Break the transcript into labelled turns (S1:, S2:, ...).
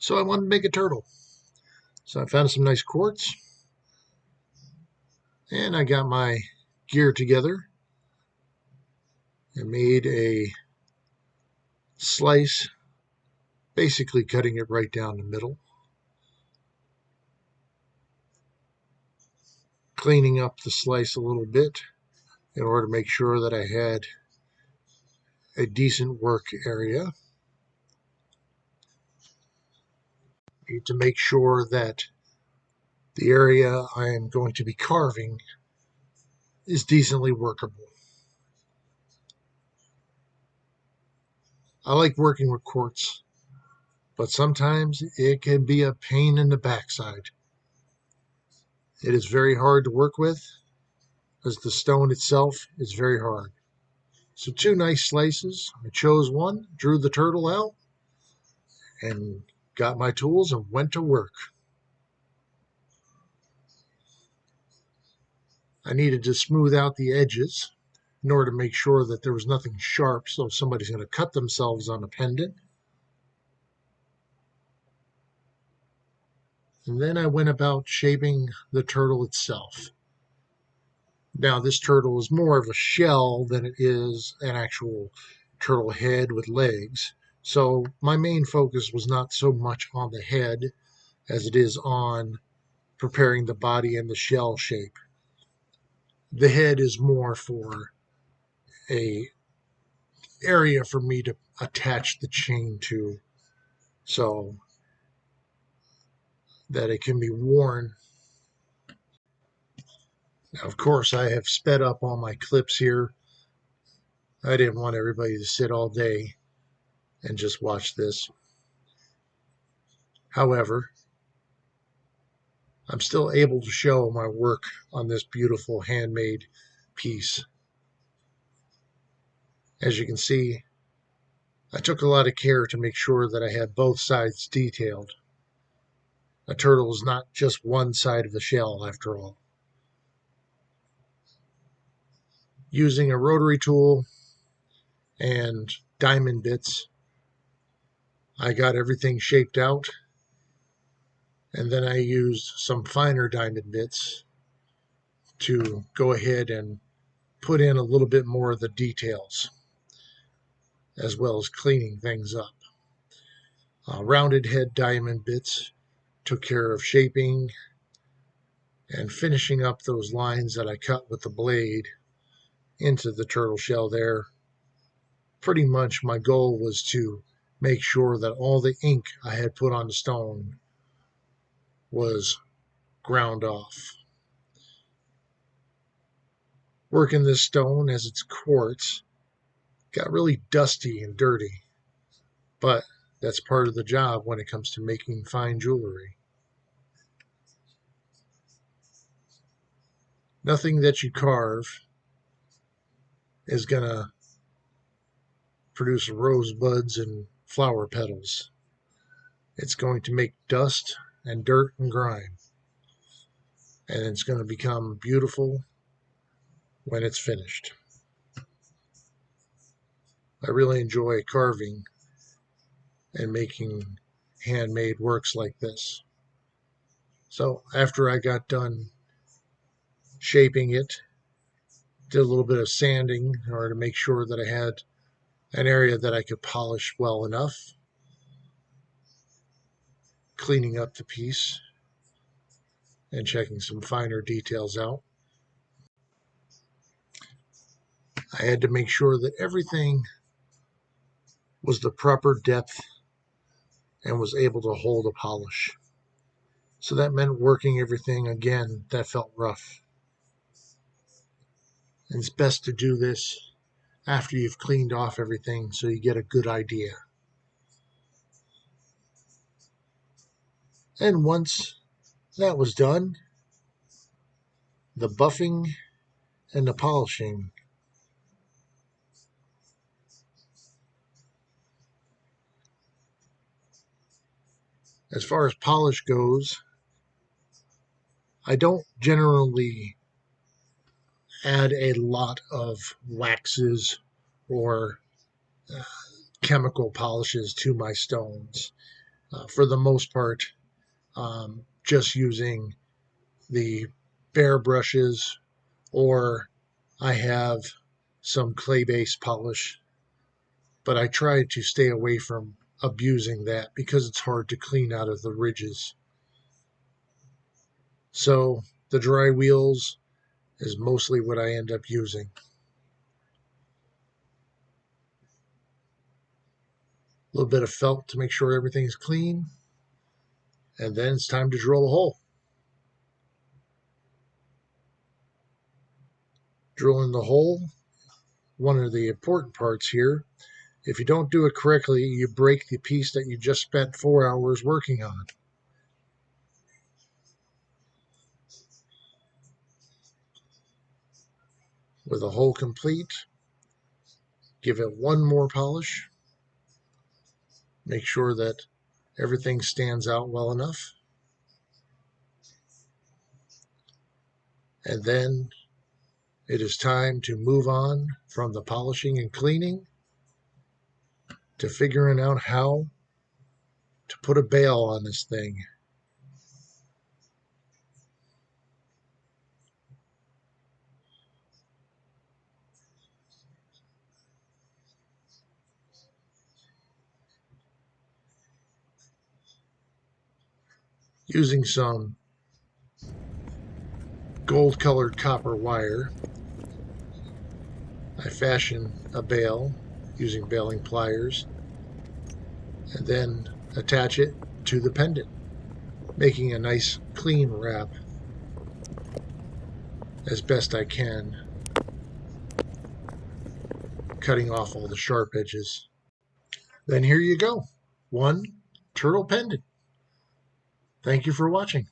S1: So I wanted to make a turtle. So I found some nice quartz and I got my gear together and made a slice, basically cutting it right down the middle, cleaning up the slice a little bit in order to make sure that I had a decent work area. Need to make sure that the area I am going to be carving is decently workable. I like working with quartz, but sometimes it can be a pain in the backside. It is very hard to work with as the stone itself is very hard. So two nice slices. I chose one, drew the turtle out, and got my tools and went to work. I needed to smooth out the edges in order to make sure that there was nothing sharp, so if somebody's going to cut themselves on a pendant. And then I went about shaping the turtle itself. Now, this turtle is more of a shell than it is an actual turtle head with legs. So my main focus was not so much on the head as it is on preparing the body and the shell shape. The head is more for a area for me to attach the chain to so that it can be worn. Now, of course, I have sped up all my clips here. I didn't want everybody to sit all day and just watch this. However, I'm still able to show my work on this beautiful handmade piece. As you can see, I took a lot of care to make sure that I had both sides detailed. A turtle is not just one side of the shell, after all. Using a rotary tool and diamond bits, I got everything shaped out, and then I used some finer diamond bits to go ahead and put in a little bit more of the details, as well as cleaning things up. Rounded head diamond bits took care of shaping and finishing up those lines that I cut with the blade into the turtle shell there. Pretty much my goal was to make sure that all the ink I had put on the stone was ground off. Working this stone, as it's quartz, got really dusty and dirty, but that's part of the job when it comes to making fine jewelry. Nothing that you carve is going to produce rosebuds and flower petals. It's going to make dust and dirt and grime, and it's going to become beautiful when it's finished. I really enjoy carving and making handmade works like this. So after I got done shaping it, did a little bit of sanding in order to make sure that I had an area that I could polish well enough, cleaning up the piece and checking some finer details out. I had to make sure that everything was the proper depth and was able to hold a polish. So that meant working everything again that felt rough. And it's best to do this after you've cleaned off everything so you get a good idea. And once that was done, the buffing and the polishing as far as polish goes, I don't generally add a lot of waxes or chemical polishes to my stones. for the most part, just using the bare brushes, or I have some clay-based polish, but I try to stay away from abusing that because it's hard to clean out of the ridges. So the dry wheels is mostly what I end up using. A little bit of felt to make sure everything's clean, and then it's time to drill a hole. Drilling the hole, one of the important parts here, if you don't do it correctly, you break the piece that you just spent 4 hours working on. With the hole complete, give it one more polish. Make sure that everything stands out well enough. And then it is time to move on from the polishing and cleaning to figuring out how to put a bail on this thing. Using some gold-colored copper wire, I fashion a bail using bailing pliers and then attach it to the pendant, making a nice clean wrap as best I can, cutting off all the sharp edges. Then here you go, one turtle pendant. Thank you for watching.